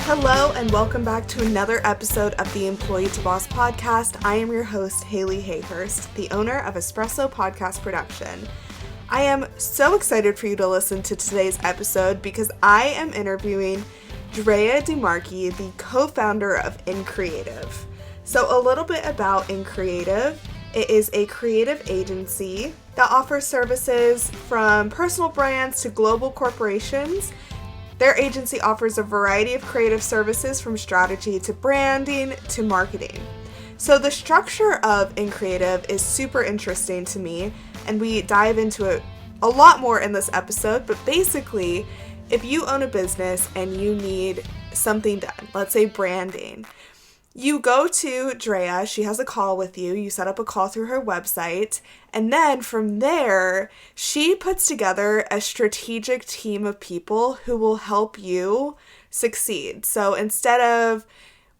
Hello and welcome back to another episode of the Employee to Boss podcast. I am your host, Haley Hayhurst, the owner of Espresso Podcast Production. I am so excited for you to listen to today's episode because I am interviewing Drea DeMarchi, the co-founder of InCreative. So a little bit about InCreative. It is a creative agency that offers services from personal brands to global corporations. Their agency offers a variety of creative services from strategy to branding to marketing. So the structure of InCreative is super interesting to me, and we dive into it a lot more in this episode, but basically, if you own a business and you need something done, let's say branding, you go to Drea, she has a call with you, you set up a call through her website, and then from there, she puts together a strategic team of people who will help you succeed. So instead of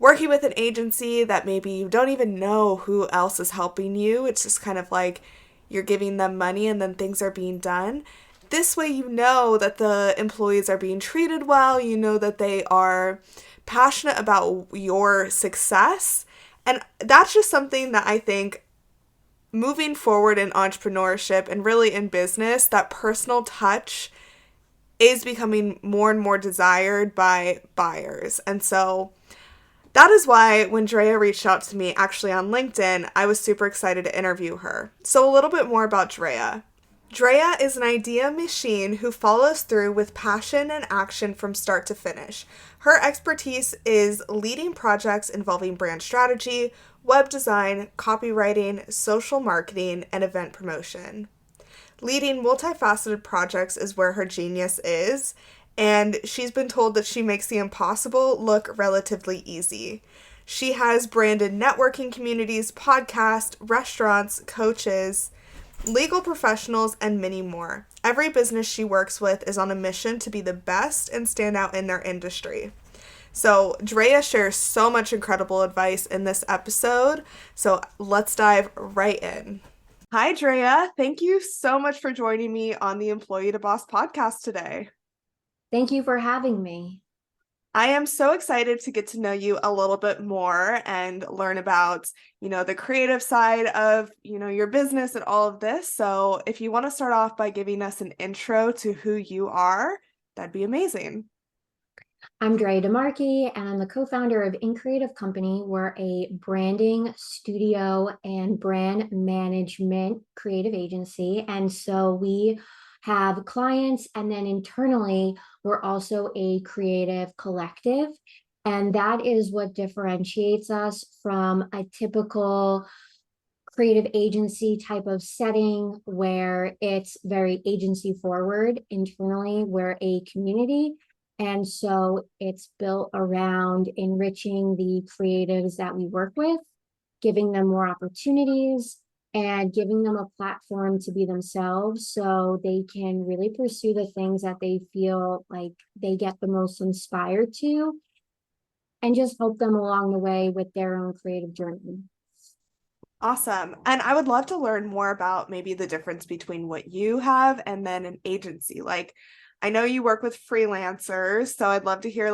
working with an agency that maybe you don't even know who else is helping you, it's just kind of like you're giving them money and then things are being done. This way you know that the employees are being treated well, you know that they are passionate about your success. And that's just something that I think moving forward in entrepreneurship and really in business, that personal touch is becoming more and more desired by buyers. And so that is why when Drea reached out to me actually on LinkedIn, I was super excited to interview her. So a little bit more about Drea. Drea is an idea machine who follows through with passion and action from start to finish. Her expertise is leading projects involving brand strategy, web design, copywriting, social marketing, and event promotion. Leading multi-faceted projects is where her genius is, and she's been told that she makes the impossible look relatively easy. She has branded networking communities, podcasts, restaurants, coaches, legal professionals, and many more. Every business she works with is on a mission to be the best and stand out in their industry. So Drea shares so much incredible advice in this episode. So let's dive right in. Hi, Drea. Thank you so much for joining me on the Employee to Boss podcast today. Thank you for having me. I am so excited to get to know you a little bit more and learn about, the creative side of, your business and all of this. So if you want to start off by giving us an intro to who you are, that'd be amazing. I'm Drea DeMarchi, and I'm the co-founder of InCreative Company. We're a branding studio and brand management creative agency. And so we have clients, and then internally, we're also a creative collective. And that is what differentiates us from a typical creative agency type of setting where it's very agency forward. Internally, we're a community. And so it's built around enriching the creatives that we work with, giving them more opportunities, and giving them a platform to be themselves so they can really pursue the things that they feel like they get the most inspired to, and just help them along the way with their own creative journey. Awesome. And I would love to learn more about maybe the difference between what you have and then an agency. Like, I know you work with freelancers, so I'd love to hear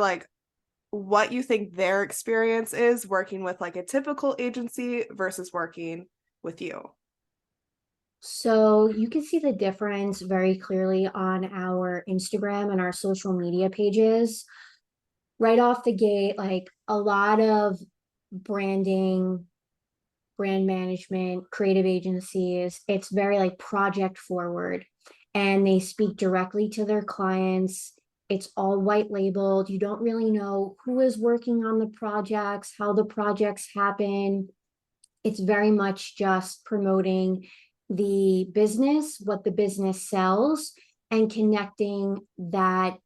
what you think their experience is working with a typical agency versus working with you. So you can see the difference very clearly on our Instagram and our social media pages. Right off the gate, a lot of branding, brand management, creative agencies, it's very project forward, and they speak directly to their clients. It's all white labeled. You don't really know who is working on the projects, how the projects happen. It's very much just promoting the business, what the business sells, and connecting that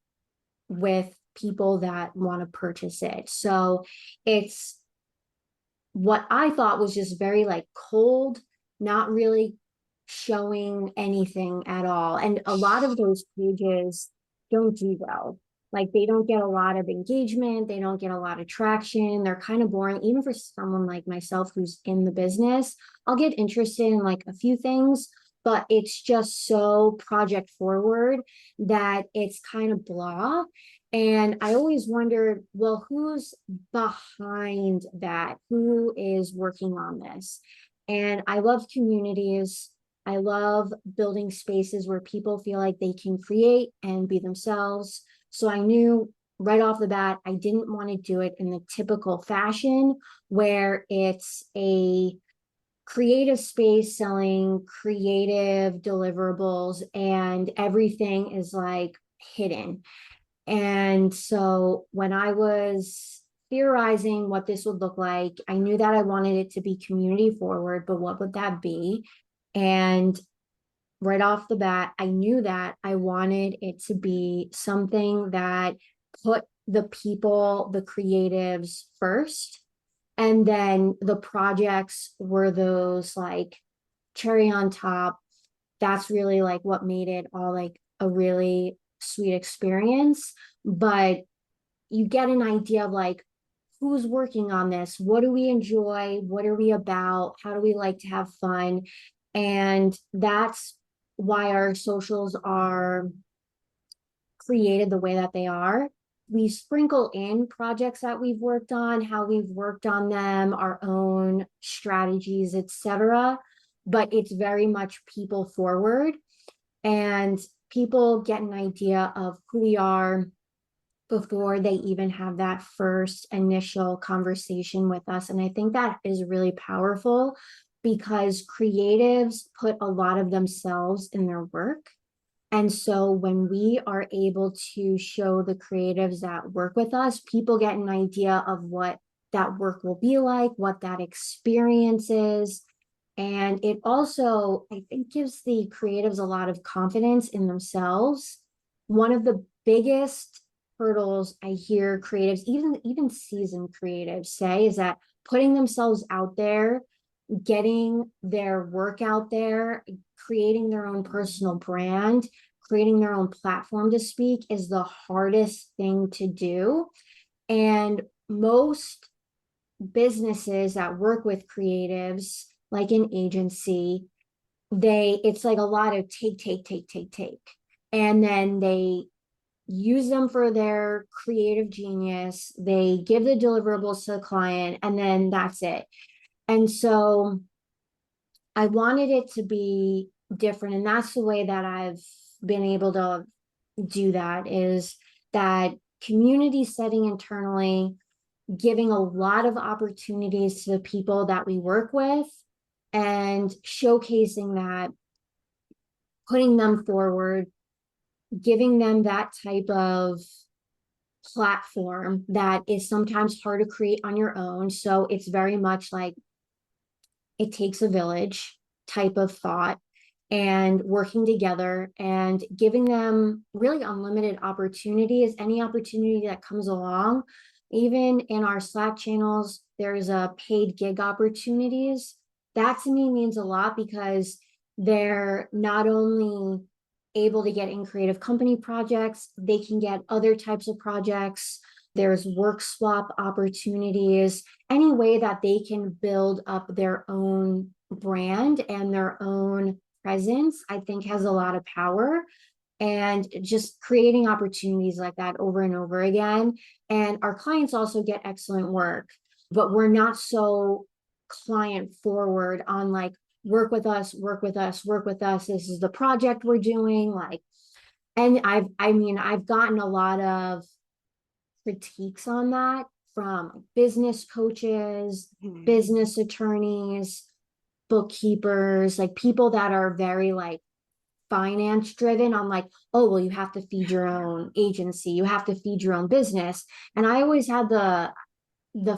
with people that want to purchase it. So it's what I thought was just very cold, not really showing anything at all. And a lot of those pages don't do well. They don't get a lot of engagement. They don't get a lot of traction. They're kind of boring. Even for someone like myself who's in the business, I'll get interested in a few things, but it's just so project forward that it's kind of blah. And I always wondered, well, who's behind that? Who is working on this? And I love communities. I love building spaces where people feel like they can create and be themselves. So I knew right off the bat, I didn't want to do it in the typical fashion where it's a creative space selling creative deliverables and everything is like hidden. And so when I was theorizing what this would look like, I knew that I wanted it to be community forward, but what would that be? And right off the bat, I knew that I wanted it to be something that put the people, the creatives first. And then the projects were those like cherry on top. That's really like what made it all like a really sweet experience. But you get an idea of like who's working on this, what do we enjoy, what are we about, how do we like to have fun. And that's why our socials are created the way that they are. We sprinkle in projects that we've worked on, how we've worked on them, our own strategies, etc. But it's very much people forward, and people get an idea of who we are before they even have that first initial conversation with us. And I think that is really powerful because creatives put a lot of themselves in their work. And so when we are able to show the creatives that work with us, people get an idea of what that work will be like, what that experience is. And it also, I think, gives the creatives a lot of confidence in themselves. One of the biggest hurdles I hear creatives, even seasoned creatives say, is that putting themselves out there, getting their work out there, creating their own personal brand, creating their own platform to speak is the hardest thing to do. And most businesses that work with creatives, like an agency, it's like a lot of take. And then they use them for their creative genius. They give the deliverables to the client, and then that's it. And so I wanted it to be different. And that's the way that I've been able to do that, is that community setting internally, giving a lot of opportunities to the people that we work with and showcasing that, putting them forward, giving them that type of platform that is sometimes hard to create on your own. So it's very much like it takes a village type of thought, and working together and giving them really unlimited opportunities, any opportunity that comes along. Even in our Slack channels, there's a paid gig opportunities. That to me means a lot because they're not only able to get in creative company projects, they can get other types of projects. There's work swap opportunities, any way that they can build up their own brand and their own presence, I think has a lot of power. And just creating opportunities like that over and over again. And our clients also get excellent work, but we're not so client forward on like, work with us, work with us, work with us. This is the project we're doing. Like, and I've gotten a lot of critiques on that from business coaches, business attorneys, bookkeepers, like people that are very like finance driven on like, oh, well, you have to feed your own agency, you have to feed your own business. And I always had the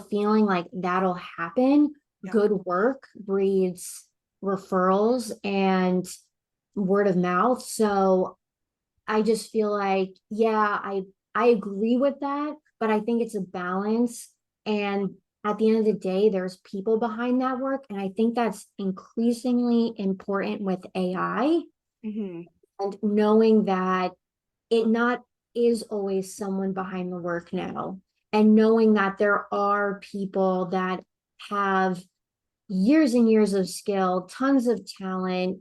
feeling like that'll happen. Yeah. Good work breeds referrals and word of mouth. So I just feel like, yeah, I agree with that, but I think it's a balance. And at the end of the day, there's people behind that work. And I think that's increasingly important with AI. Mm-hmm. And knowing that it not is always someone behind the work now. And knowing that there are people that have years and years of skill, tons of talent,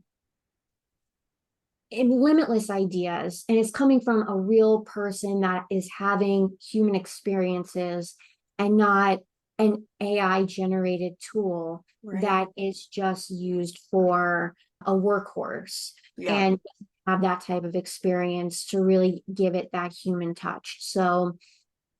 and limitless ideas, and it's coming from a real person that is having human experiences and not an AI generated tool Right. that is just used for a workhorse Yeah. and have that type of experience to really give it that human touch. So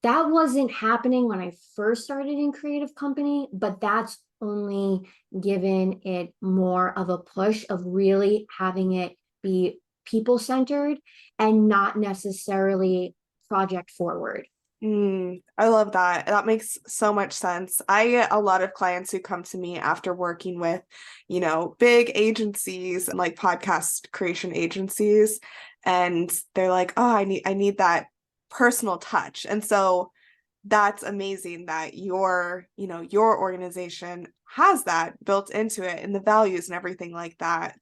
that wasn't happening when I first started in creative company, but that's only given it more of a push of really having it be people centered and not necessarily project forward. I love that. That makes so much sense. I get a lot of clients who come to me after working with, big agencies and like podcast creation agencies, and they're like, "Oh, I need that personal touch." And so that's amazing that your organization has that built into it and the values and everything like that.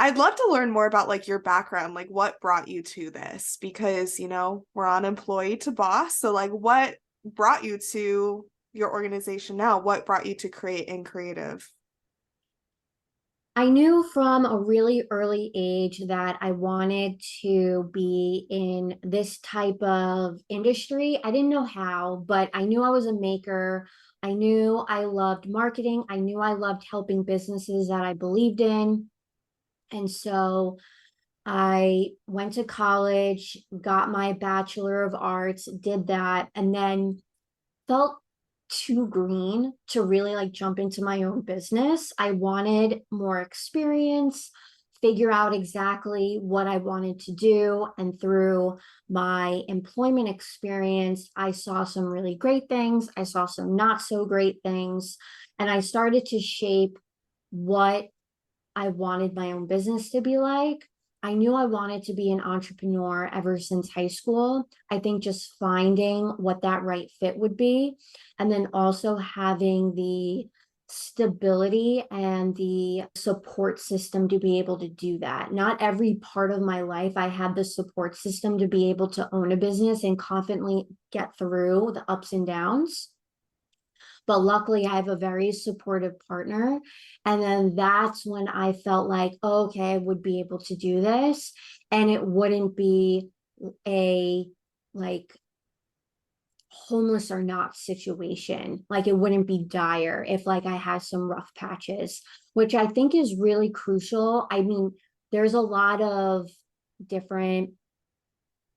I'd love to learn more about like your background, like what brought you to this, because we're on employee to boss. So like what brought you to your organization now? What brought you to create in creative? I knew from a really early age that I wanted to be in this type of industry. I didn't know how, but I knew I was a maker. I knew I loved marketing. I knew I loved helping businesses that I believed in. And so I went to college, got my Bachelor of Arts, did that, and then felt too green to really like jump into my own business. I wanted more experience, figure out exactly what I wanted to do. And through my employment experience, I saw some really great things. I saw some not so great things. And I started to shape what I wanted my own business to be like. I knew I wanted to be an entrepreneur ever since high school. I think just finding what that right fit would be, and then also having the stability and the support system to be able to do that. Not every part of my life I had the support system to be able to own a business and confidently get through the ups and downs. But luckily, I have a very supportive partner. And then that's when I felt like, oh, okay, I would be able to do this. And it wouldn't be a like homeless or not situation. Like it wouldn't be dire if like I had some rough patches, which I think is really crucial. I mean, there's a lot of different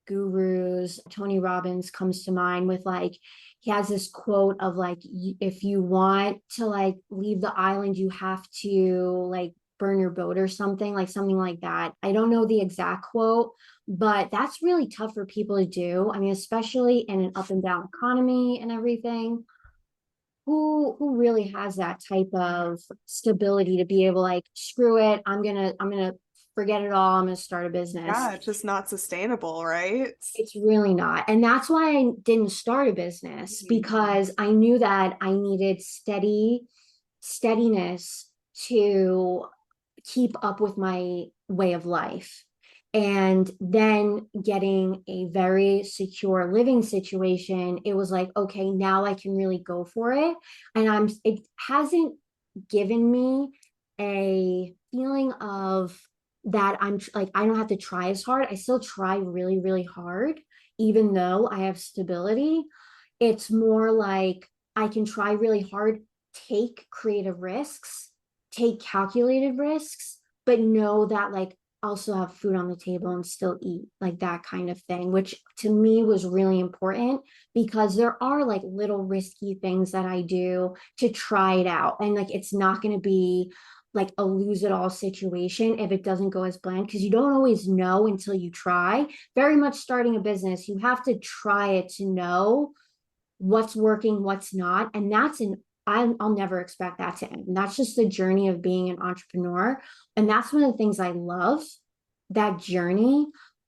gurus. Tony Robbins comes to mind with like, he has this quote of like, if you want to like leave the island, you have to like burn your boat or something like that. I don't know the exact quote, but that's really tough for people to do. I mean, especially in an up and down economy and everything. Who really has that type of stability to be able like, screw it, I'm gonna forget it all, I'm gonna start a business. Yeah, it's just not sustainable, right? It's really not. And that's why I didn't start a business, Mhm. because I knew that I needed steadiness to keep up with my way of life. And then getting a very secure living situation, it was like, okay, now I can really go for it. And it hasn't given me a feeling of that I'm like, I don't have to try as hard. I still try really, really hard, even though I have stability. It's more like I can try really hard, take creative risks, take calculated risks, but know that like also have food on the table and still eat, like that kind of thing, which to me was really important, because there are like little risky things that I do to try it out. And like it's not going to be like a lose it all situation if it doesn't go as planned, because you don't always know until you try. Very much starting a business, you have to try it to know what's working, what's not. And I'll never expect that to end. And that's just the journey of being an entrepreneur. And that's one of the things I love, that journey.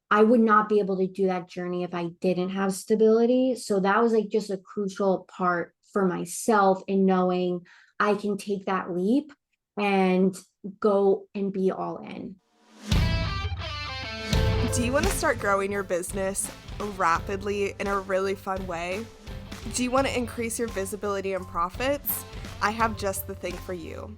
I would not be able to do that journey if I didn't have stability. So that was like just a crucial part for myself in knowing I can take that leap and go and be all in. Do you want to start growing your business rapidly in a really fun way? Do you want to increase your visibility and profits? I have just the thing for you.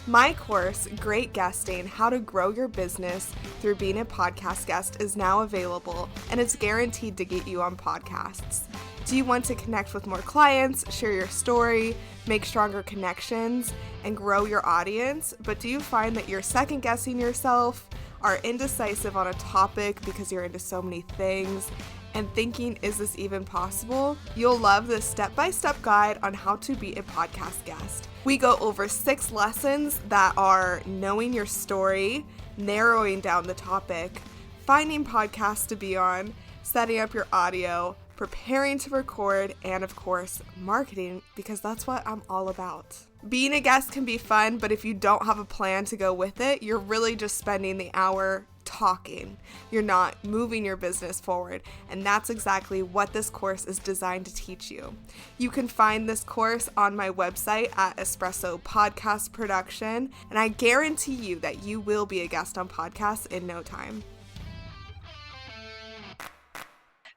My course, Great Guesting: How to Grow Your Business Through Being a Podcast Guest, is now available, and it's guaranteed to get you on podcasts. Do you want to connect with more clients, share your story, make stronger connections, and grow your audience? But do you find that you're second guessing yourself, are indecisive on a topic because you're into so many things, and thinking, is this even possible? You'll love this step-by-step guide on how to be a podcast guest. We go over 6 lessons that are knowing your story, narrowing down the topic, finding podcasts to be on, setting up your audio, preparing to record, and of course, marketing, because that's what I'm all about. Being a guest can be fun, but if you don't have a plan to go with it, you're really just spending the hour talking. You're not moving your business forward, and that's exactly what this course is designed to teach you. You can find this course on my website at Espresso Podcast Production, and I guarantee you that you will be a guest on podcasts in no time.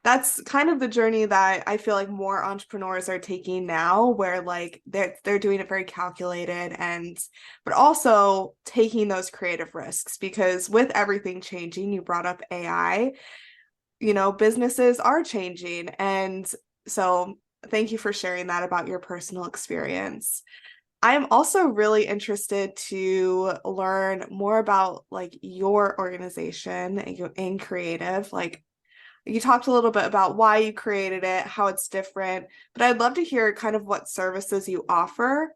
That's kind of the journey that I feel like more entrepreneurs are taking now, where like they're doing it very calculated, but also taking those creative risks, because with everything changing, you brought up AI, businesses are changing. And so thank you for sharing that about your personal experience. I am also really interested to learn more about like your organization in creative. Like, you talked a little bit about why you created it, how it's different, but I'd love to hear kind of what services you offer.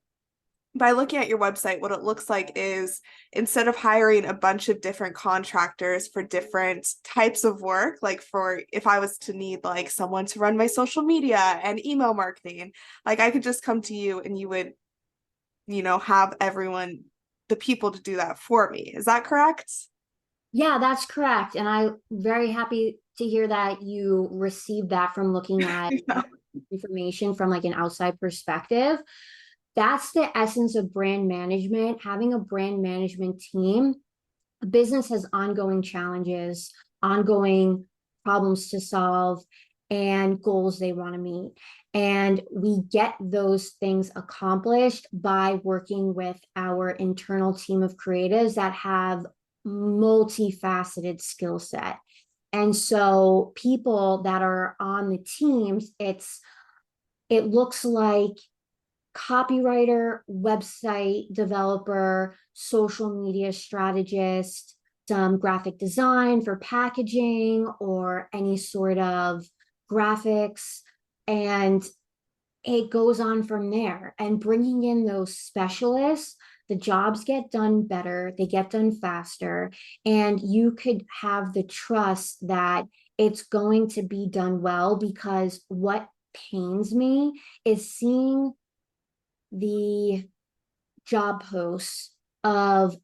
By looking at your website, what it looks like is, instead of hiring a bunch of different contractors for different types of work, like for if I was to need like someone to run my social media and email marketing, like I could just come to you and you would, have the people to do that for me. Is that correct? Yeah, that's correct. And I'm very happy to hear that you received that from looking at Yeah. information from like an outside perspective. That's the essence of brand management, having a brand management team. A business has ongoing challenges, ongoing problems to solve, and goals they want to meet. And we get those things accomplished by working with our internal team of creatives that have multifaceted skill set. And so people that are on the teams, it looks like copywriter, website developer, social media strategist, some graphic design for packaging or any sort of graphics. And it goes on from there. And bringing in those specialists, the jobs get done better, they get done faster, and you could have the trust that it's going to be done well. Because what pains me is seeing the job posts of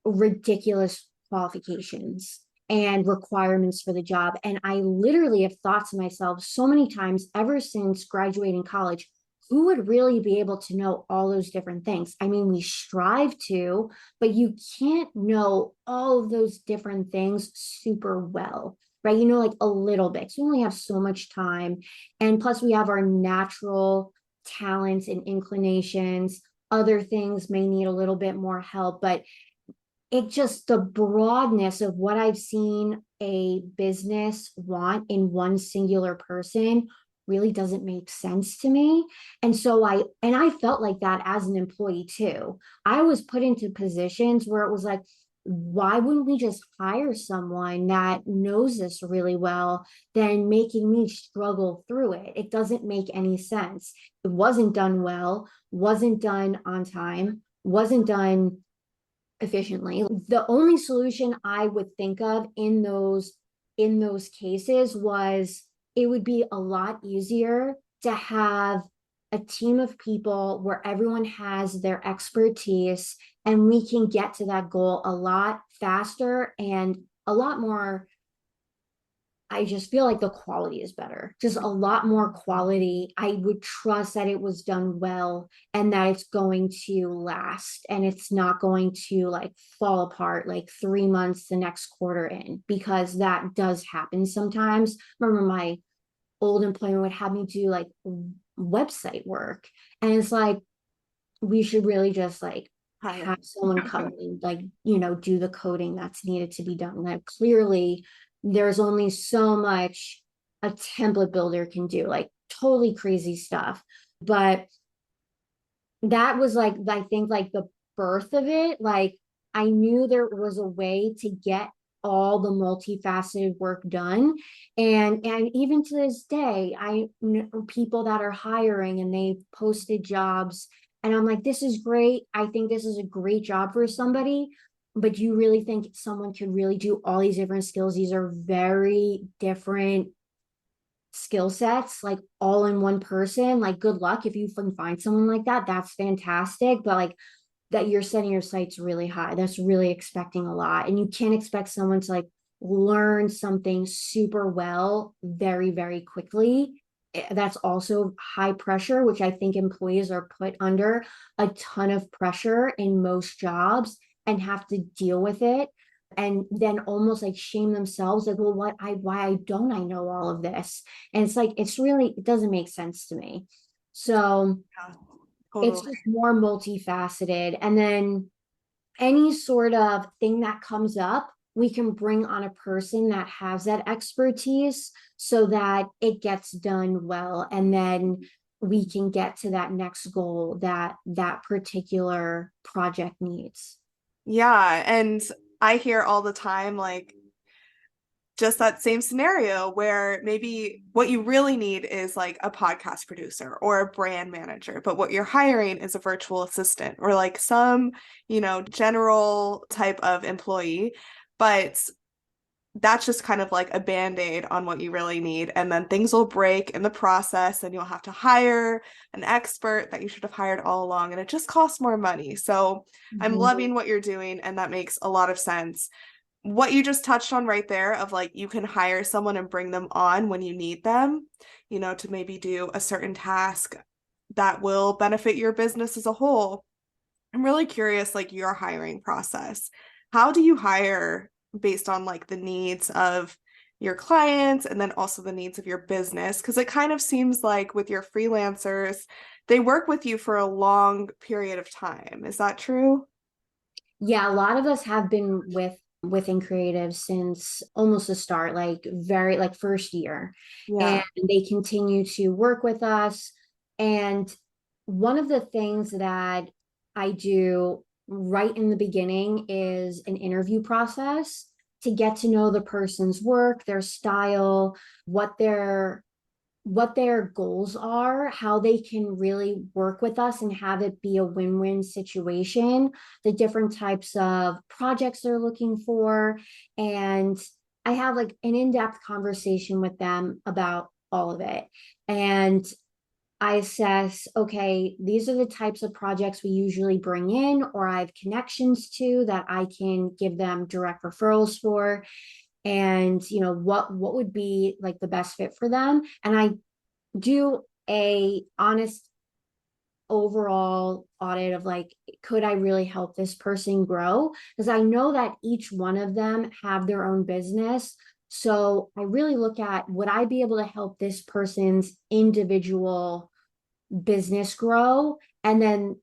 ridiculous qualifications and requirements for the job. And I literally have thought to myself so many times ever since graduating college, who would really be able to know all those different things? I mean, we strive to, but you can't know all of those different things super well, right? Like a little bit. So we only have so much time. And plus, we have our natural talents and inclinations. Other things may need a little bit more help, but it just, the broadness of what I've seen a business want in one singular person really doesn't make sense to me. And so I felt like that as an employee too. I was put into positions where it was like, why wouldn't we just hire someone that knows this really well than making me struggle through it? It doesn't make any sense. It wasn't done well, wasn't done on time, wasn't done efficiently. The only solution I would think of in those cases was, it would be a lot easier to have a team of people where everyone has their expertise and we can get to that goal a lot faster and a lot more. I just feel like the quality is better, just a lot more quality. I would trust that it was done well and that it's going to last and it's not going to like fall apart like 3 months the next quarter in, because that does happen sometimes. Remember, my old employment would have me do like website work, and it's like, we should really just like have someone come and like, you know, do the coding that's needed to be done. Like clearly there's only so much a template builder can do, like totally crazy stuff. But that was like, I think like the birth of it. Like I knew there was a way to get all the multifaceted work done. And even to this day, I know people that are hiring and they've posted jobs and I'm like, this is great. I think this is a great job for somebody. But you really think someone could really do all these different skills? These are very different skill sets, like all in one person. Like good luck if you can find someone like that. That's fantastic. But like that you're setting your sights really high. That's really expecting a lot. And you can't expect someone to like learn something super well very, very quickly. That's also high pressure, which I think employees are put under a ton of pressure in most jobs and have to deal with it. And then almost like shame themselves, like, well, why don't I know all of this? And it's like, it's really, it doesn't make sense to me. So Yeah, it's totally. just more multifaceted. And then any sort of thing that comes up, we can bring on a person that has that expertise so that it gets done well. And then we can get to that next goal that that particular project needs. Yeah. And I hear all the time, like, just that same scenario where maybe what you really need is like a podcast producer or a brand manager, but what you're hiring is a virtual assistant or like some, general type of employee. But that's just kind of like a band-aid on what you really need. And then things will break in the process and you'll have to hire an expert that you should have hired all along. And it just costs more money. So I'm Mhm. loving what you're doing, and that makes a lot of sense. What you just touched on right there of like you can hire someone and bring them on when you need them, to maybe do a certain task that will benefit your business as a whole. I'm really curious, like your hiring process. How do you hire based on like the needs of your clients and then also the needs of your business? Because it kind of seems like with your freelancers, they work with you for a long period of time. Is that true? Yeah, a lot of us have been within creative since almost the start, like very like first year. And Yeah. they continue to work with us. And one of the things that I do right in the beginning is an interview process to get to know the person's work, their style, what their goals are, how they can really work with us and have it be a win-win situation, the different types of projects they're looking for. And I have like an in-depth conversation with them about all of it. And I assess, okay, these are the types of projects we usually bring in, or I have connections to that I can give them direct referrals for. And what would be like the best fit for them. And I do a honest overall audit of like, could I really help this person grow? Because I know that each one of them have their own business. So I really look at, would I be able to help this person's individual business grow? And then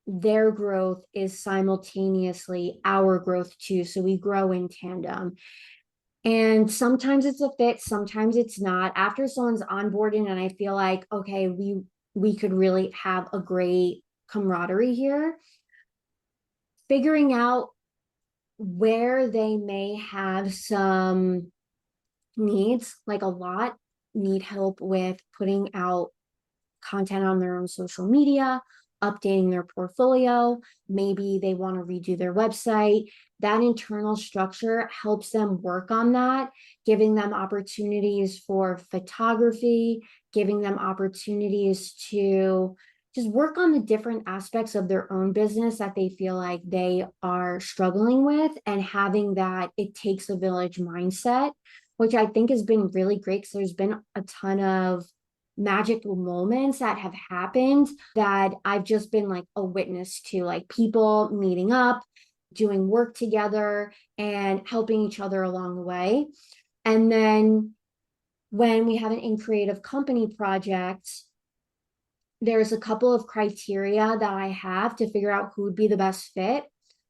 their growth is simultaneously our growth too. So we grow in tandem. And sometimes it's a fit, sometimes it's not. After someone's onboarding and I feel like, okay, we could really have a great camaraderie here, figuring out where they may have some needs, like a lot need help with putting out content on their own social media, updating their portfolio. Maybe they want to redo their website. That internal structure helps them work on that, giving them opportunities for photography, giving them opportunities to just work on the different aspects of their own business that they feel like they are struggling with, and having that it takes a village mindset, which I think has been really great because there's been a ton of magical moments that have happened that I've just been like a witness to, like people meeting up, doing work together, and helping each other along the way. And then when we have an in creative company project, there's a couple of criteria that I have to figure out who would be the best fit.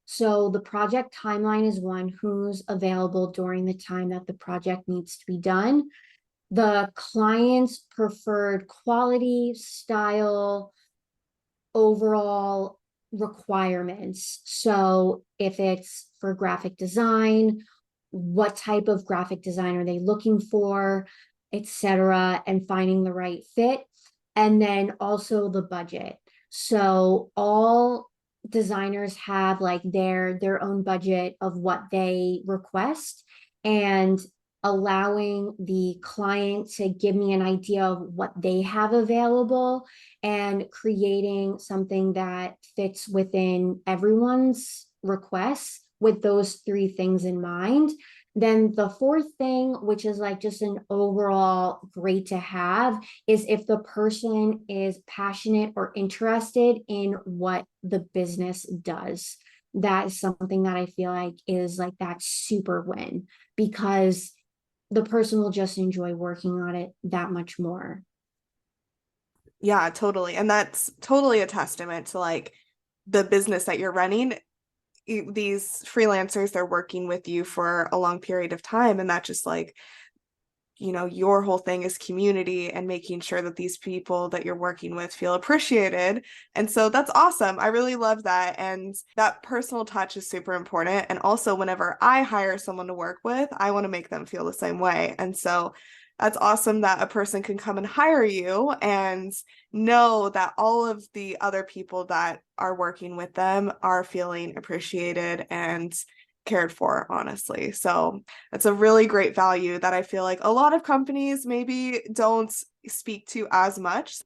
So the project timeline is one, who's available during the time that the project needs to be done. The client's preferred quality, style, overall requirements. So if it's for graphic design, what type of graphic design are they looking for, etc., and finding the right fit. And then also the budget. So all designers have like their own budget of what they request, and allowing the client to give me an idea of what they have available and creating something that fits within everyone's requests with those three things in mind. Then the fourth thing, which is like just an overall great to have, is if the person is passionate or interested in what the business does. That is something that I feel like is like that super win, because the person will just enjoy working on it that much more. Yeah, totally. And that's totally a testament to like the business that you're running. These freelancers, they're working with you for a long period of time, and that just like, your whole thing is community and making sure that these people that you're working with feel appreciated. And so that's awesome. I really love that. And that personal touch is super important. And also, whenever I hire someone to work with, I want to make them feel the same way. And so that's awesome that a person can come and hire you and know that all of the other people that are working with them are feeling appreciated and cared for, honestly. So that's a really great value that I feel like a lot of companies maybe don't speak to as much.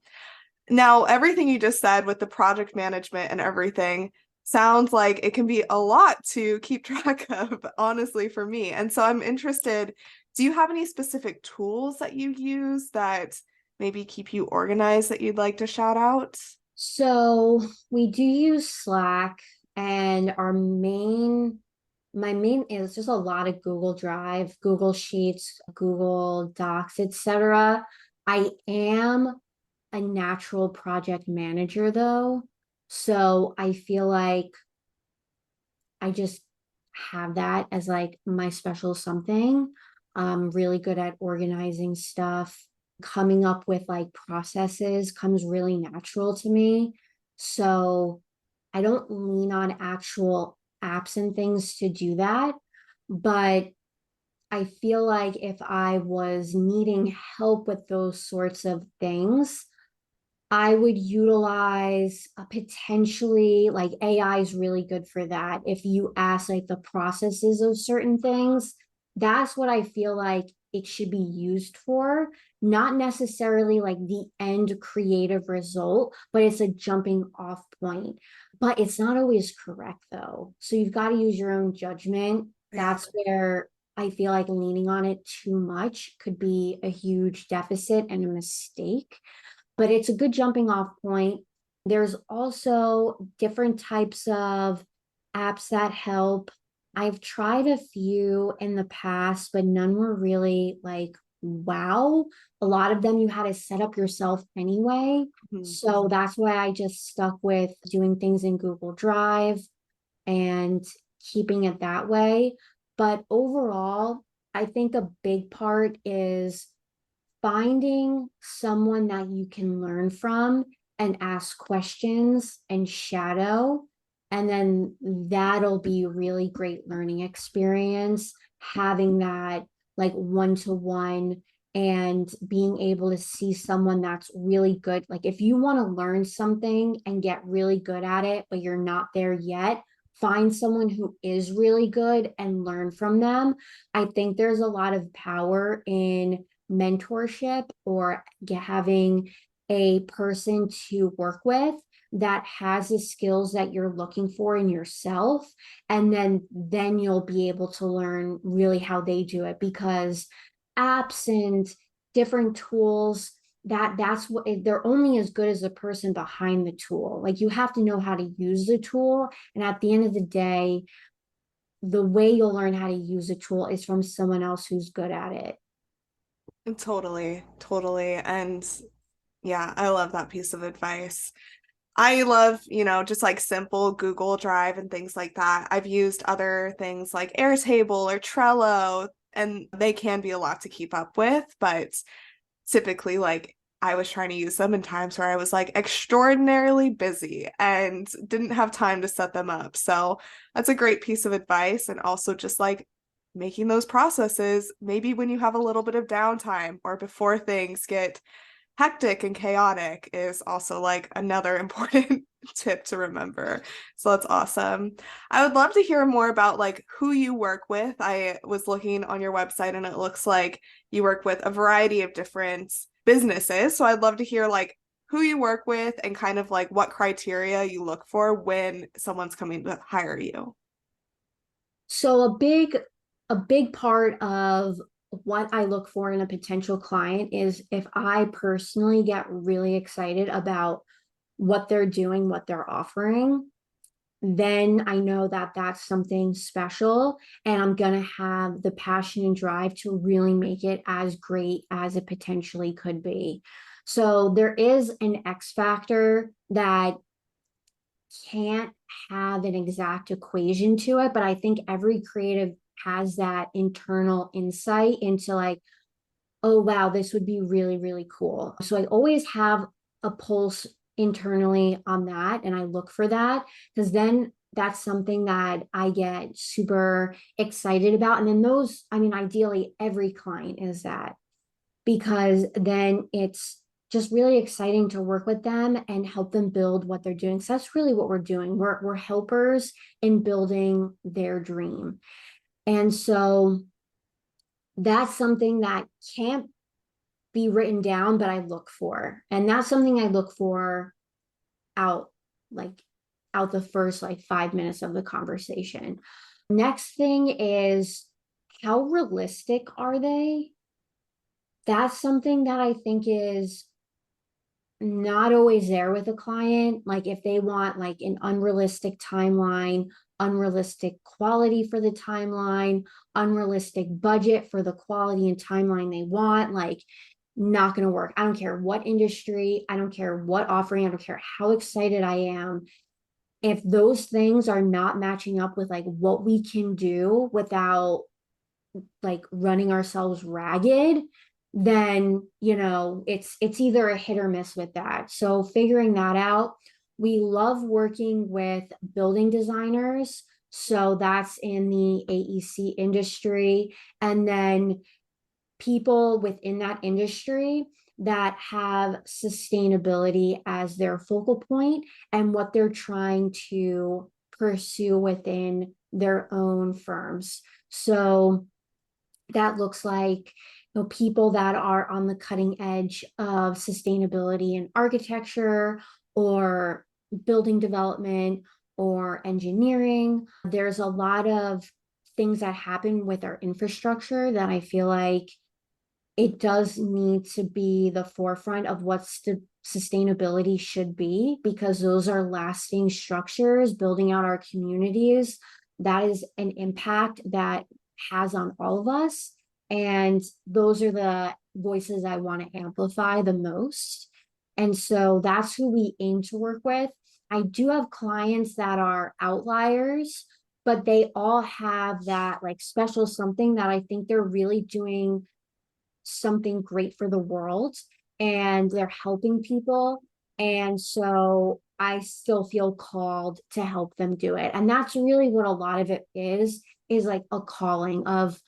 Now, everything you just said with the project management and everything sounds like it can be a lot to keep track of, honestly, for me. And so I'm interested, do you have any specific tools that you use that maybe keep you organized that you'd like to shout out? So we do use Slack, and my main is just a lot of Google Drive, Google Sheets, Google Docs, etc. I am a natural project manager though, so I feel like I just have that as like my special something. I'm really good at organizing stuff. Coming up with like processes comes really natural to me. So I don't lean on actual apps and things to do that. But I feel like if I was needing help with those sorts of things, I would utilize potentially like AI is really good for that. If you ask like the processes of certain things, that's what I feel like it should be used for, not necessarily like the end creative result, but it's a jumping off point. But it's not always correct though. So you've got to use your own judgment. Yeah. That's where I feel like leaning on it too much could be a huge deficit and a mistake, but it's a good jumping off point. There's also different types of apps that help. I've tried a few in the past, but none were really like, wow. A lot of them you had to set up yourself anyway. Mhm. So that's why I just stuck with doing things in Google Drive and keeping it that way. But overall, I think a big part is finding someone that you can learn from and ask questions and shadow. And then that'll be a really great learning experience, having that like one to one and being able to see someone that's really good. Like if you want to learn something and get really good at it, but you're not there yet, find someone who is really good and learn from them. I think there's a lot of power in mentorship or having a person to work with that has the skills that you're looking for in yourself, and then you'll be able to learn really how they do it, because apps and different tools, that's what they're only as good as the person behind the tool. Like you have to know how to use the tool, and at the end of the day, the way you'll learn how to use a tool is from someone else who's good at it. Totally, totally. And Yeah, I love that piece of advice. I love, just like simple Google Drive and things like that. I've used other things like Airtable or Trello, and they can be a lot to keep up with, but typically, like, I was trying to use them in times where I was like extraordinarily busy and didn't have time to set them up. So that's a great piece of advice. And also just like making those processes, maybe when you have a little bit of downtime or before things get hectic and chaotic, is also like another important tip to remember. So that's awesome. I would love to hear more about like who you work with. I was looking on your website and it looks like you work with a variety of different businesses. So I'd love to hear like who you work with and kind of like what criteria you look for when someone's coming to hire you. So a big part of what I look for in a potential client is if I personally get really excited about what they're doing, what they're offering, then I know that that's something special and I'm going to have the passion and drive to really make it as great as it potentially could be. So there is an X factor that can't have an exact equation to it, but I think every creative has that internal insight into like, oh, wow, this would be really, really cool. So I always have a pulse internally on that and I look for that because then that's something that I get super excited about. And then those, I mean, ideally, every client is that because then it's just really exciting to work with them and help them build what they're doing. So that's really what we're doing. We're helpers in building their dream. And so that's something that can't be written down, but I look for. And that's something I look for out like out the first like 5 minutes of the conversation. Next thing is how realistic are they? That's something that I think is not always there with a client. Like if they want like an unrealistic timeline, unrealistic quality for the timeline, unrealistic budget for the quality and timeline they want, like not going to work. I don't care what industry, I don't care what offering, I don't care how excited I am. If those things are not matching up with like what we can do without like running ourselves ragged, then it's either a hit or miss with that. So figuring that out. We love working with building designers, so that's in the AEC industry, and then people within that industry that have sustainability as their focal point and what they're trying to pursue within their own firms. So that looks like people that are on the cutting edge of sustainability in architecture or building development or engineering. There's a lot of things that happen with our infrastructure that I feel like it does need to be the forefront of what sustainability should be, because those are lasting structures building out our communities. That is an impact that has on all of us. And those are the voices I want to amplify the most. And so that's who we aim to work with. I do have clients that are outliers, but they all have that like special something that I think they're really doing something great for the world and they're helping people. And so I still feel called to help them do it. And that's really what a lot of it is like a calling of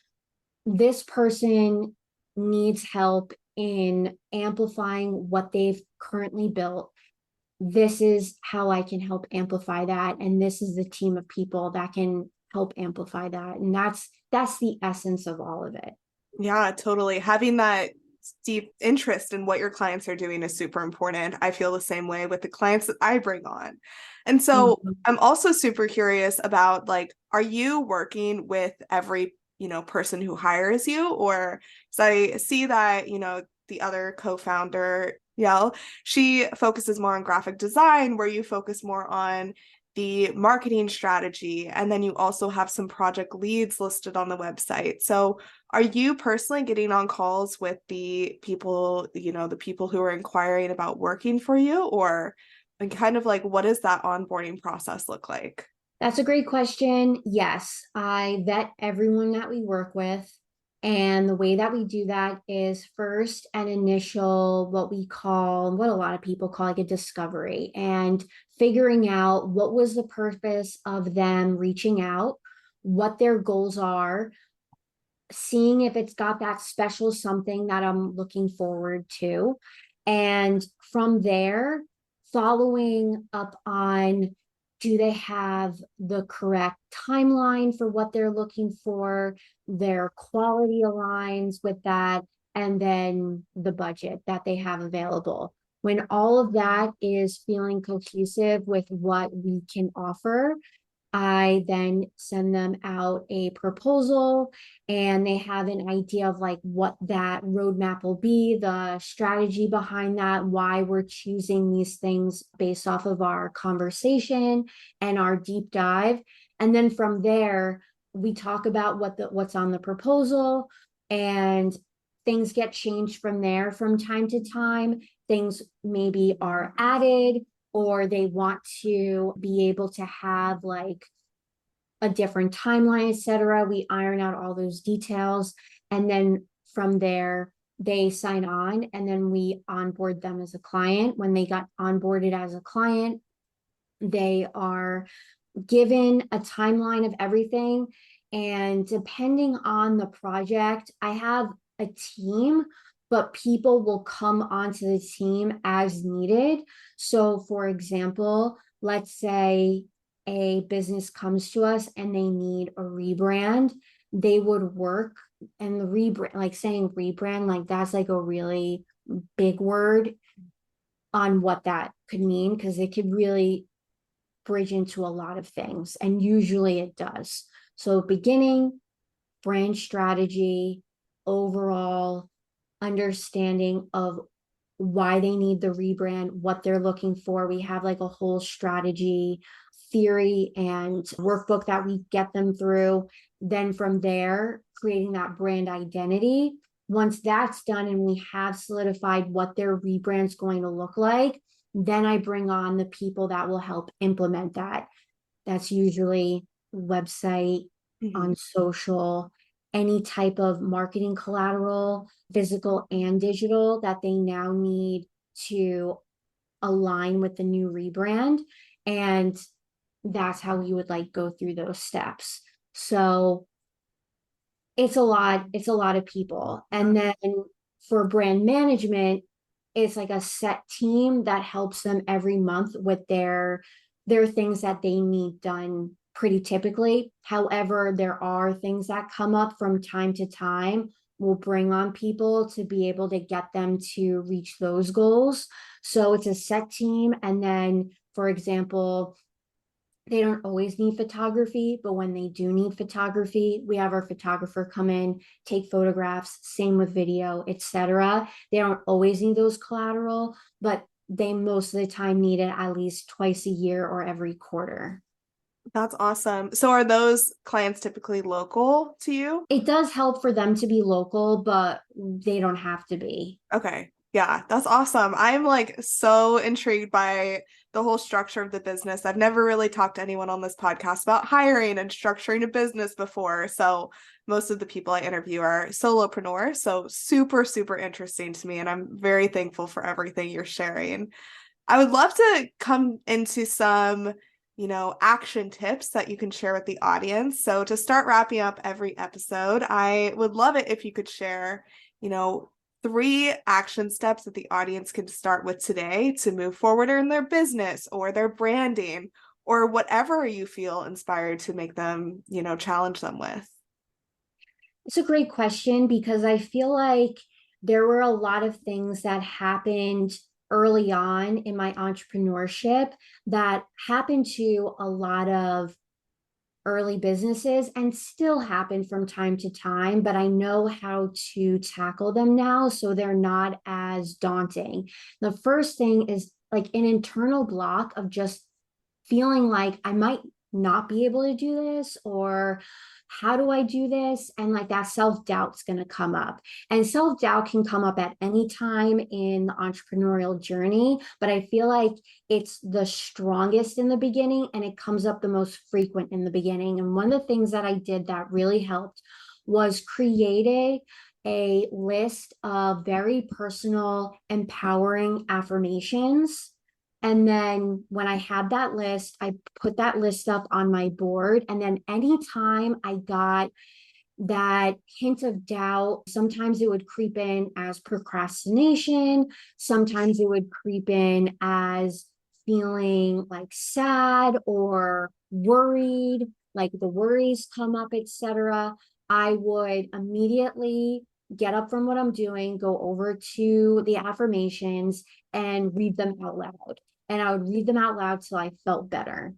this person needs help in amplifying what they've currently built. This is how I can help amplify that. And this is the team of people that can help amplify that. And that's the essence of all of it. Yeah, totally. Having that deep interest in what your clients are doing is super important. I feel the same way with the clients that I bring on. And so I'm also super curious about like, are you working with every, person who hires you? Or so I see that, the other co-founder, Yell, she focuses more on graphic design, where you focus more on the marketing strategy, and then you also have some project leads listed on the website. So are you personally getting on calls with the people, the people who are inquiring about working for you, or and kind of like what does that onboarding process look like? That's a great question. Yes, I vet everyone that we work with. And the way that we do that is first an initial, what a lot of people call like a discovery, and figuring out what was the purpose of them reaching out, what their goals are, seeing if it's got that special something that I'm looking forward to. And from there, following up on, do they have the correct timeline for what they're looking for? Their quality aligns with that, and then the budget that they have available. When all of that is feeling cohesive with what we can offer, I then send them out a proposal, and they have an idea of like what that roadmap will be, the strategy behind that, why we're choosing these things based off of our conversation and our deep dive. And then from there, we talk about what's on the proposal, and things get changed from there from time to time. Things maybe are added, or they want to be able to have like a different timeline, etc. We iron out all those details. And then from there, they sign on, and then we onboard them as a client. When they got onboarded as a client, they are given a timeline of everything. And depending on the project, I have a team, but people will come onto the team as needed. So, for example, let's say a business comes to us and they need a rebrand, they would work, and the rebrand, like saying rebrand, like that's like a really big word on what that could mean, because it could really bridge into a lot of things, and usually it does. So beginning, brand strategy, overall understanding of why they need the rebrand, what they're looking for. We have like a whole strategy theory and workbook that we get them through. Then from there, creating that brand identity. Once that's done and we have solidified what their rebrand's going to look like, then I bring on the people that will help implement that. That's usually website, on social, any type of marketing collateral, physical and digital, that they now need to align with the new rebrand. And that's how you would like go through those steps. So it's a lot of people. And then for brand management, it's like a set team that helps them every month with their things that they need done pretty typically. However, there are things that come up from time to time. We'll bring on people to be able to get them to reach those goals. So it's a set team. And then, for example, they don't always need photography, but when they do need photography, we have our photographer come in, take photographs, same with video, etc. They don't always need those collateral, but they most of the time need it at least twice a year or every quarter. That's awesome. So are those clients typically local to you? It does help for them to be local, but they don't have to be. Okay. Yeah, that's awesome. I'm like so intrigued by the whole structure of the business. I've never really talked to anyone on this podcast about hiring and structuring a business before. So most of the people I interview are solopreneurs. So super, super interesting to me. And I'm very thankful for everything you're sharing. I would love to come into some, action tips that you can share with the audience. So to start wrapping up every episode, I would love it if you could share, 3 action steps that the audience can start with today to move forward in their business or their branding or whatever you feel inspired to make them, challenge them with. It's a great question, because I feel like there were a lot of things that happened early on in my entrepreneurship that happened to a lot of early businesses and still happen from time to time, but I know how to tackle them now, so they're not as daunting. The first thing is like an internal block of just feeling like I might not be able to do this, or how do I do this? And like that self-doubt's going to come up. And self-doubt can come up at any time in the entrepreneurial journey, but I feel like it's the strongest in the beginning and it comes up the most frequent in the beginning. And one of the things that I did that really helped was creating a list of very personal, empowering affirmations. And then when I had that list, I put that list up on my board. And then anytime I got that hint of doubt, sometimes it would creep in as procrastination, sometimes it would creep in as feeling like sad or worried, like the worries come up, etc. I would immediately get up from what I'm doing, go over to the affirmations and read them out loud. And I would read them out loud till I felt better.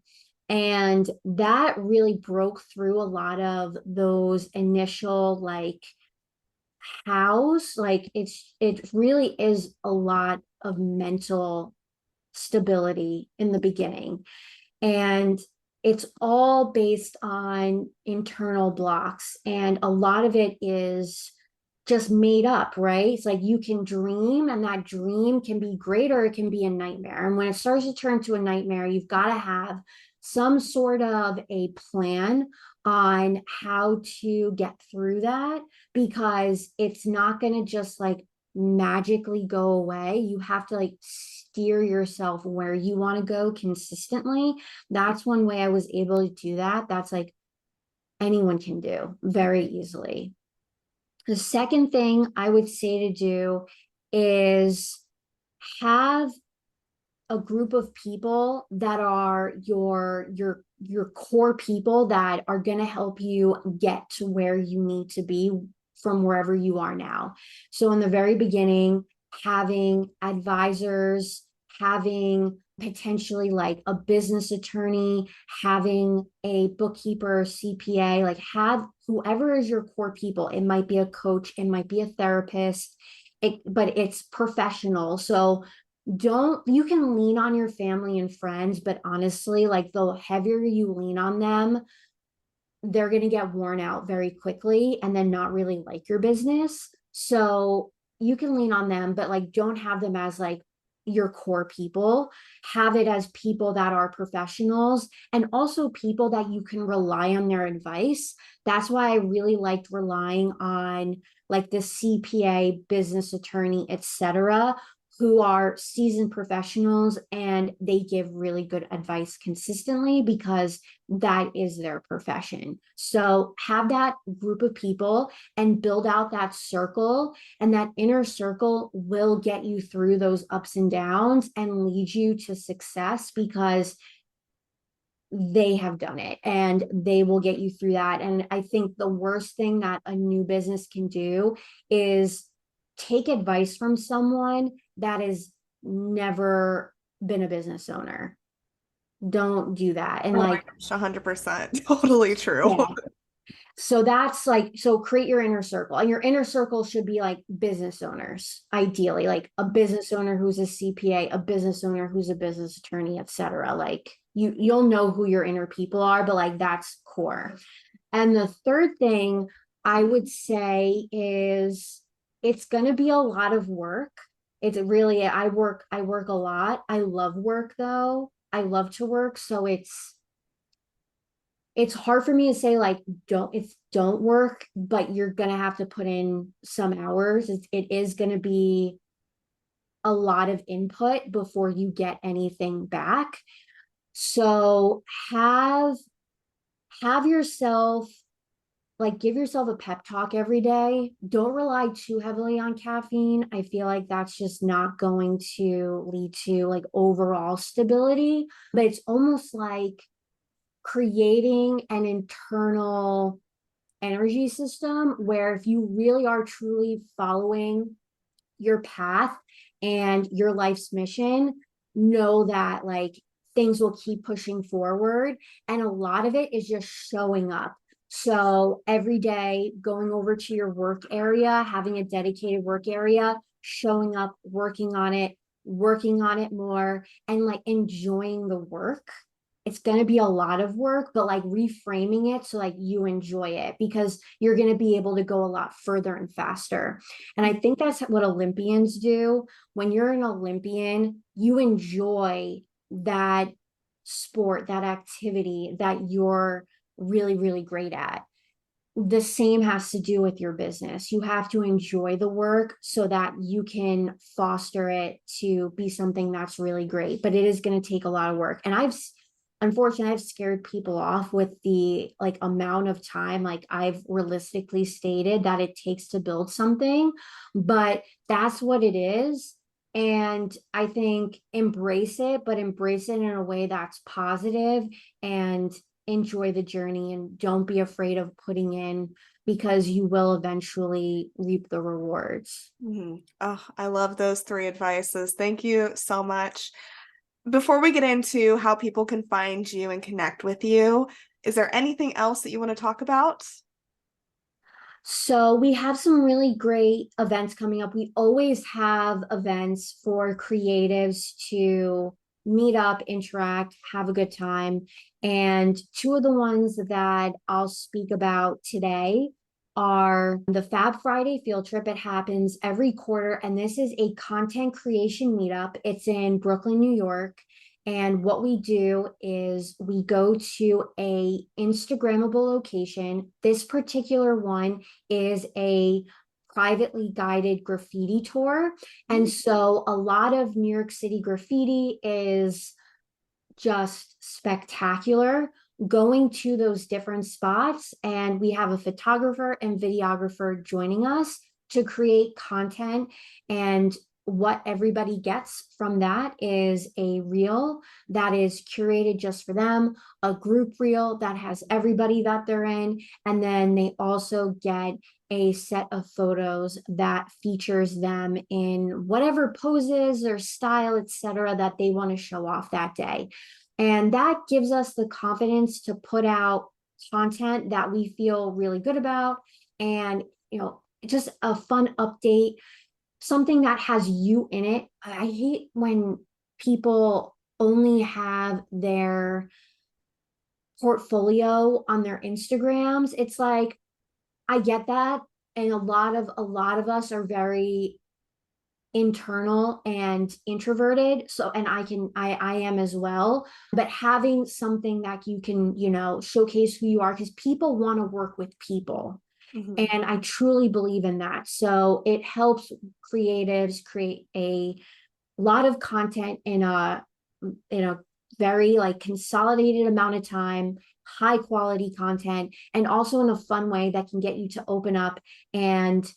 And that really broke through a lot of those initial like hows. Like it really is a lot of mental stability in the beginning. And it's all based on internal blocks. And a lot of it is just made up, right? It's like you can dream, and that dream can be great or it can be a nightmare. And when it starts to turn to a nightmare, you've got to have some sort of a plan on how to get through that, because it's not going to just like magically go away. You have to like steer yourself where you want to go consistently. That's one way I was able to do that. That's like anyone can do very easily. The second thing I would say to do is have a group of people that are your core people that are going to help you get to where you need to be from wherever you are now. So in the very beginning, having advisors, having potentially like a business attorney, having a bookkeeper, CPA, like have whoever is your core people. It might be a coach, it might be a therapist, but it's professional. So you can lean on your family and friends, but honestly, like the heavier you lean on them, they're going to get worn out very quickly and then not really like your business. So you can lean on them, but like don't have them as like your core people. Have it as people that are professionals and also people that you can rely on their advice. That's why I really liked relying on like the CPA, business attorney, etc., who are seasoned professionals and they give really good advice consistently because that is their profession. So have that group of people and build out that circle, and that inner circle will get you through those ups and downs and lead you to success because they have done it and they will get you through that. And I think the worst thing that a new business can do is take advice from someone that has never been a business owner. Don't do that. And Oh my like, gosh, 100%. Totally true. yeah. So that's like, so create your inner circle, and your inner circle should be like business owners, ideally, like a business owner who's a CPA, a business owner who's a business attorney, etc. Like you'll know who your inner people are, but like that's core. And the third thing I would say is it's going to be a lot of work. It's really, I work a lot. I love work though. I love to work. So it's hard for me to say like don't work, but you're gonna have to put in some hours. It is gonna be a lot of input before you get anything back. So have yourself like give yourself a pep talk every day. Don't rely too heavily on caffeine. I feel like that's just not going to lead to like overall stability, but it's almost like creating an internal energy system where if you really are truly following your path and your life's mission, know that like things will keep pushing forward. And a lot of it is just showing up. So every day going over to your work area, having a dedicated work area, showing up, working on it more, and like enjoying the work it's going to be a lot of work, but like reframing it so like you enjoy it, because you're going to be able to go a lot further and faster. And I think that's what Olympians do. When you're an Olympian, you enjoy that sport, that activity that you're really, really great at. The same has to do with your business. You have to enjoy the work so that you can foster it to be something that's really great. But it is going to take a lot of work. And unfortunately, I've scared people off with the like amount of time, like I've realistically stated that it takes to build something, but that's what it is. And I think embrace it, but embrace it in a way that's positive, and enjoy the journey, and don't be afraid of putting in, because you will eventually reap the rewards. Mm-hmm. Oh, I love those three advices. Thank you so much. Before we get into how people can find you and connect with you, is there anything else that you want to talk about? So we have some really great events coming up. We always have events for creatives to meet up, interact, have a good time. And two of the ones that I'll speak about today are the Fab Friday field trip. It happens every quarter, and this is a content creation meetup. It's in Brooklyn, New York. And what we do is we go to a Instagrammable location. This particular one is a privately guided graffiti tour. And so a lot of New York City graffiti is just spectacular. Going to those different spots, and we have a photographer and videographer joining us to create content. And what everybody gets from that is a reel that is curated just for them, a group reel that has everybody that they're in, and then they also get a set of photos that features them in whatever poses or style, etc., that they want to show off that day. And that gives us the confidence to put out content that we feel really good about, and, just a fun update, something that has you in it. I hate when people only have their portfolio on their Instagrams. It's like, I get that. And a lot of us are very internal and introverted, so, and I am as well, but having something that you can showcase who you are, because people want to work with people. Mm-hmm. And I truly believe in that. So it helps creatives create a lot of content in a very like consolidated amount of time, high quality content, and also in a fun way that can get you to open up and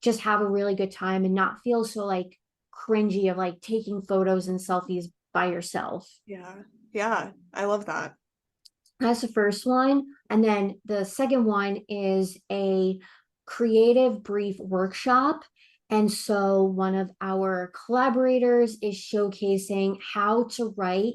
just have a really good time and not feel so like cringy of like taking photos and selfies by yourself. Yeah. Yeah. I love that. That's the first one. And then the second one is a creative brief workshop. And so one of our collaborators is showcasing how to write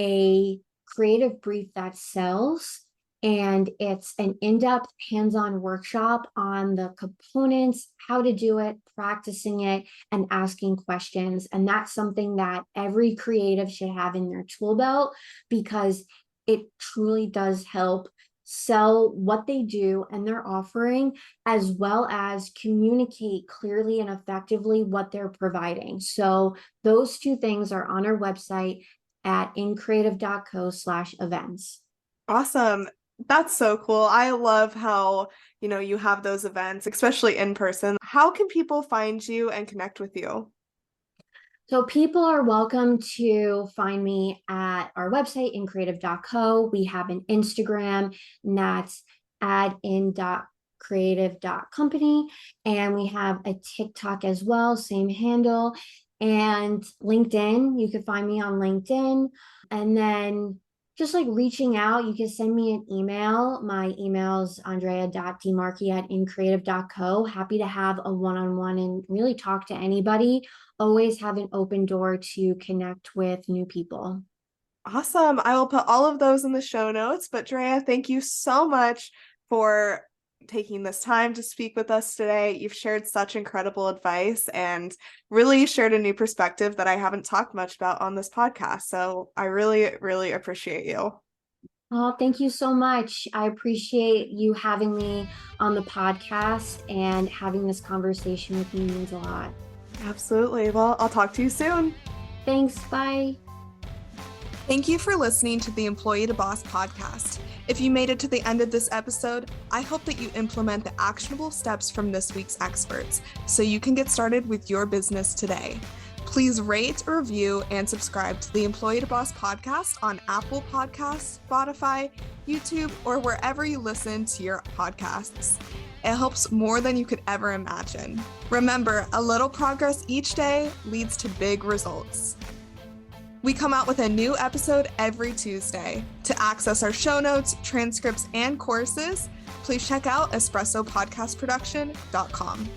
a creative brief that sells. And it's an in-depth hands-on workshop on the components, how to do it, practicing it, and asking questions. And that's something that every creative should have in their tool belt, because it truly does help sell what they do and their offering, as well as communicate clearly and effectively what they're providing. So those two things are on our website at increative.co/events. Awesome. That's so cool. I love how, you have those events, especially in person. How can people find you and connect with you? So people are welcome to find me at our website, increative.co. We have an Instagram, and that's adin.creative.company. And we have a TikTok as well, same handle. And LinkedIn, you can find me on LinkedIn. And then just like reaching out, you can send me an email. My email is andrea.demarchi@increative.co. Happy to have a one-on-one and really talk to anybody. Always have an open door to connect with new people. Awesome. I will put all of those in the show notes. But Drea, thank you so much for taking this time to speak with us today. You've shared such incredible advice and really shared a new perspective that I haven't talked much about on this podcast. So I really, really appreciate you. Oh, thank you so much. I appreciate you having me on the podcast, and having this conversation with you means a lot. Absolutely. Well, I'll talk to you soon. Thanks. Bye. Thank you for listening to the Employee to Boss podcast. If you made it to the end of this episode, I hope that you implement the actionable steps from this week's experts so you can get started with your business today. Please rate, review, and subscribe to the Employee to Boss podcast on Apple Podcasts, Spotify, YouTube, or wherever you listen to your podcasts. It helps more than you could ever imagine. Remember, a little progress each day leads to big results. We come out with a new episode every Tuesday. To access our show notes, transcripts, and courses, please check out espressopodcastproduction.com.